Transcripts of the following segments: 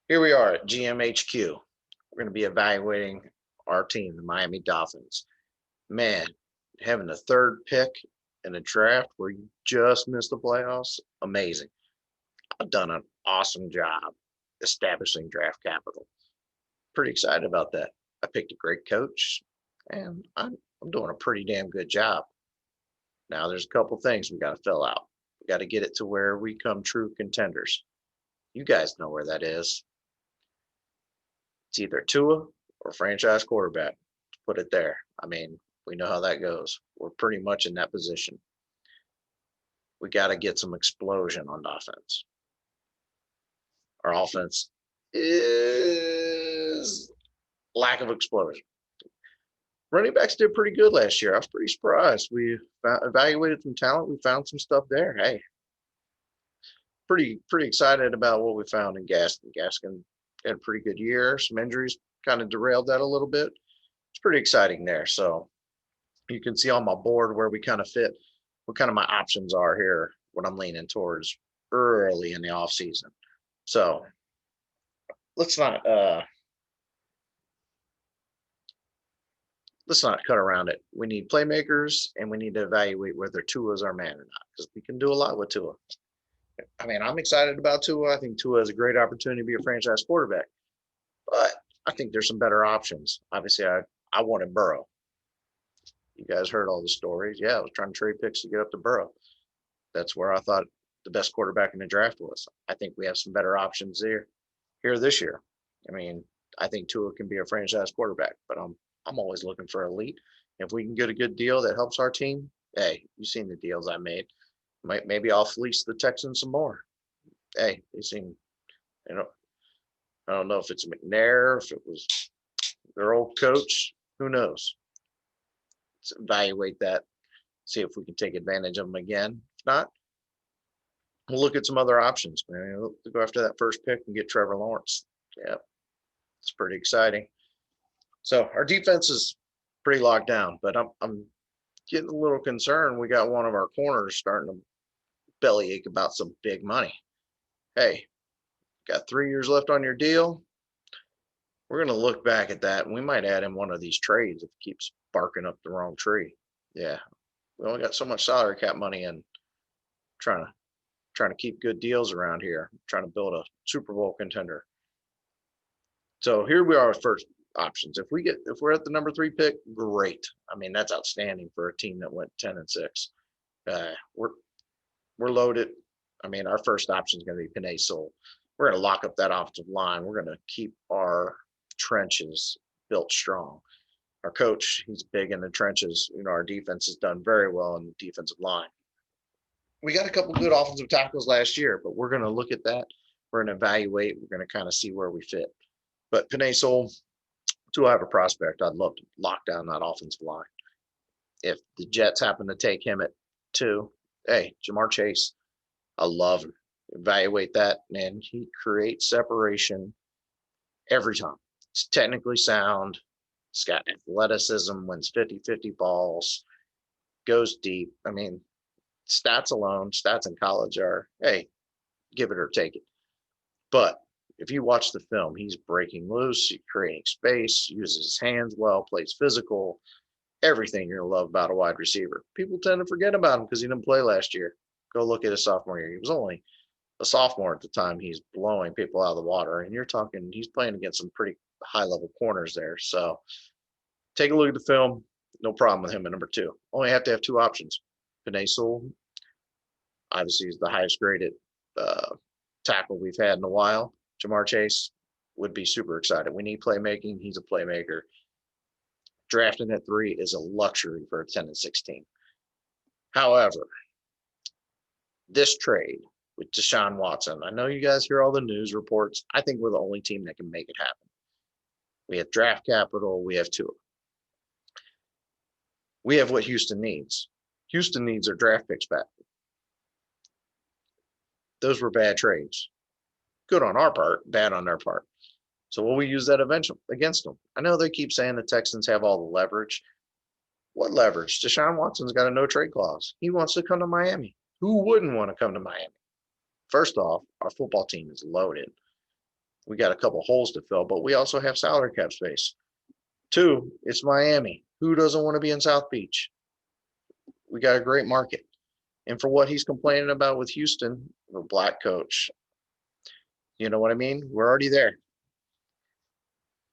Here we are at GMHQ. We're going to be evaluating our team, the Miami Dolphins. Man, having the third pick in a draft where you just missed the playoffs, amazing. I've done an awesome job establishing draft capital. Pretty excited about that. I picked a great coach, and I'm doing a pretty damn good job. Now, there's a couple things we got to fill out. We got to get it to where we come true contenders. You guys know where that is. It's either Tua or franchise quarterback. Put it there. I mean, we know how that goes. We're pretty much in that position. We got to get some explosion on offense. Our offense is lack of explosion. Running backs did pretty good last year. I was pretty surprised. We evaluated some talent. We found some stuff there. Hey, pretty excited about what we found in Gaskin. Gaskin had a pretty good year. Some injuries kind of derailed that a little bit. It's pretty exciting there. So you can see on my board where we kind of fit, what kind of my options are here, what I'm leaning towards early in the off season. So let's not cut around it. We need playmakers, and we need to evaluate whether Tua is our man or not, because we can do a lot with Tua. I mean, I'm excited about Tua. I think Tua has a great opportunity to be a franchise quarterback, but I think there's some better options. Obviously, I wanted Burrow. You guys heard all the stories. Yeah, I was trying to trade picks to get up to Burrow. That's where I thought the best quarterback in the draft was. I think we have some better options here this year. I mean, I think Tua can be a franchise quarterback, but I'm always looking for elite. If we can get a good deal that helps our team, hey, you've seen the deals I made. Maybe I'll fleece the Texans some more. Hey, they seem, you know, I don't know if it's McNair, if it was their old coach, who knows? Let's evaluate that, see if we can take advantage of them again. If not, we'll look at some other options. Man, we'll go after that first pick and get Trevor Lawrence. Yeah, it's pretty exciting. So our defense is pretty locked down, but I'm getting a little concerned. We got one of our corners starting to bellyache about some big money. Hey, got 3 years left on your deal. We're going to look back at that, and we might add in one of these trades if it keeps barking up the wrong tree. Yeah, we only got so much salary cap money, and trying to keep good deals around here, trying to build a Super Bowl contender. So here we are with first options. If we're at the number 3 pick, great. I mean, that's outstanding for a team that went 10-6. We're loaded. I mean, our first option is going to be Penei Sewell. We're going to lock up that offensive line. We're going to keep our trenches built strong. Our coach, he's big in the trenches. You know, our defense has done very well in the defensive line. We got a couple good offensive tackles last year, but we're going to look at that. We're going to evaluate. We're going to kind of see where we fit. But Penei Sewell, do I have a prospect? I'd love to lock down that offensive line. If the Jets happen to take him at 2, hey, Jamar Chase, I love him. Evaluate that, man. He creates separation every time. He's technically sound. He's got athleticism, wins 50-50 balls, goes deep. I mean, stats alone, stats in college are, hey, give it or take it. But if you watch the film, he's breaking loose, he's creating space, uses his hands well, plays physical, everything you're going to love about a wide receiver. People tend to forget about him because he didn't play last year. Go look at his sophomore year. He was only a sophomore at the time. He's blowing people out of the water. And you're talking, he's playing against some pretty high-level corners there. So take a look at the film. No problem with him at number 2. Only have to have 2 options. Penei Sewell, obviously, is the highest graded tackle we've had in a while. Jamar Chase would be super excited. We need playmaking. He's a playmaker. Drafting at 3 is a luxury for a 10-16. However, this trade with Deshaun Watson, I know you guys hear all the news reports. I think we're the only team that can make it happen. We have draft capital. We have Tua. We have what Houston needs. Houston needs their draft picks back. Those were bad trades. Good on our part, bad on their part. So will we use that eventually against them? I know they keep saying the Texans have all the leverage. What leverage? Deshaun Watson's got a no-trade clause. He wants to come to Miami. Who wouldn't want to come to Miami? First off, our football team is loaded. We got a couple holes to fill, but we also have salary cap space. 2, it's Miami. Who doesn't want to be in South Beach? We got a great market. And for what he's complaining about with Houston, the black coach, you know what I mean? We're already there.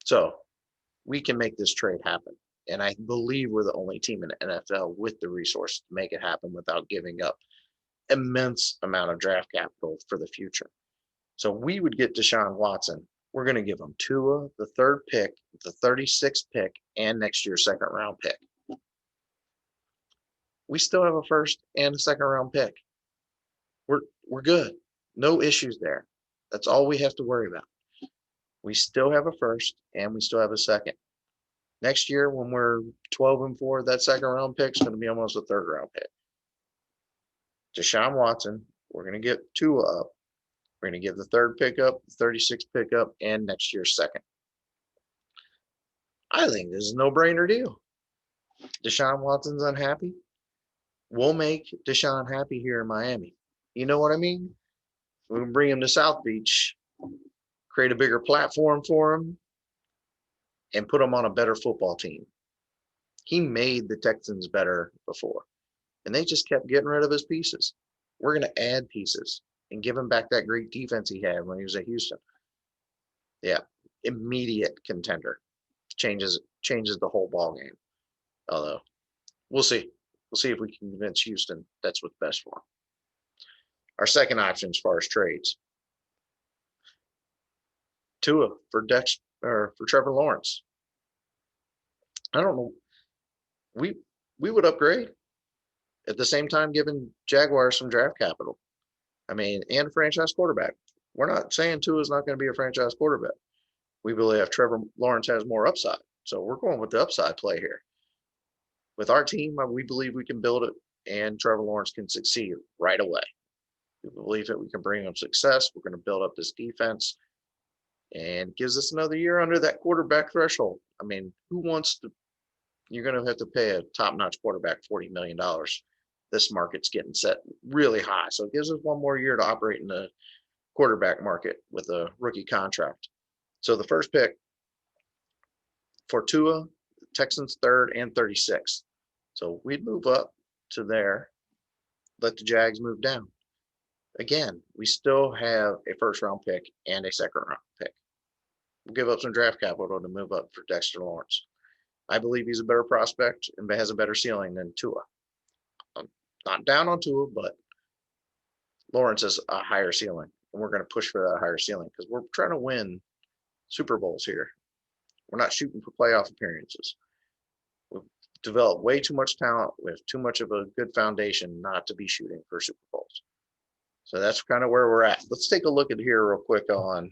So we can make this trade happen. And I believe we're the only team in the NFL with the resource to make it happen without giving up immense amount of draft capital for the future. So we would get Deshaun Watson. We're going to give him Tua, the 3rd pick, the 36th pick, and next year's 2nd round pick. We still have a 1st and a 2nd round pick. We're good. No issues there. That's all we have to worry about. We still have a 1st and we still have a 2nd. Next year, when we're 12-4, that 2nd round pick is going to be almost a 3rd round pick. Deshaun Watson, we're going to get Tua up. We're going to give the 3rd pick up, the 36th pick up, and next year's 2nd. I think this is a no-brainer deal. Deshaun Watson's unhappy. We'll make Deshaun happy here in Miami. You know what I mean? We can bring him to South Beach, create a bigger platform for him, and put him on a better football team. He made the Texans better before, and they just kept getting rid of his pieces. We're going to add pieces and give him back that great defense he had when he was at Houston. Yeah, immediate contender. Changes the whole ball game. Although, we'll see. We'll see if we can convince Houston that's what's best for him. Our second option as far as trades. Tua for Trevor Lawrence. I don't know. We would upgrade at the same time giving Jaguars some draft capital. I mean, and a franchise quarterback. We're not saying Tua is not going to be a franchise quarterback. We believe Trevor Lawrence has more upside. So we're going with the upside play here. With our team, we believe we can build it and Trevor Lawrence can succeed right away. We believe that we can bring him success. We're going to build up this defense and gives us another year under that quarterback threshold. I mean, who wants to? You're going to have to pay a top-notch quarterback $40 million. This market's getting set really high. So it gives us one more year to operate in the quarterback market with a rookie contract. So the first pick for Tua, Texans 3rd and 36th. So we'd move up to there, let the Jags move down. Again, we still have a 1st round pick and a 2nd round pick. We'll give up some draft capital to move up for Dexter Lawrence. I believe he's a better prospect and has a better ceiling than Tua. I'm not down on Tua, but Lawrence has a higher ceiling, and we're going to push for that higher ceiling because we're trying to win Super Bowls here. We're not shooting for playoff appearances. We've developed way too much talent. We have too much of a good foundation not to be shooting for Super Bowls. So that's kind of where we're at. Let's take a look at here real quick on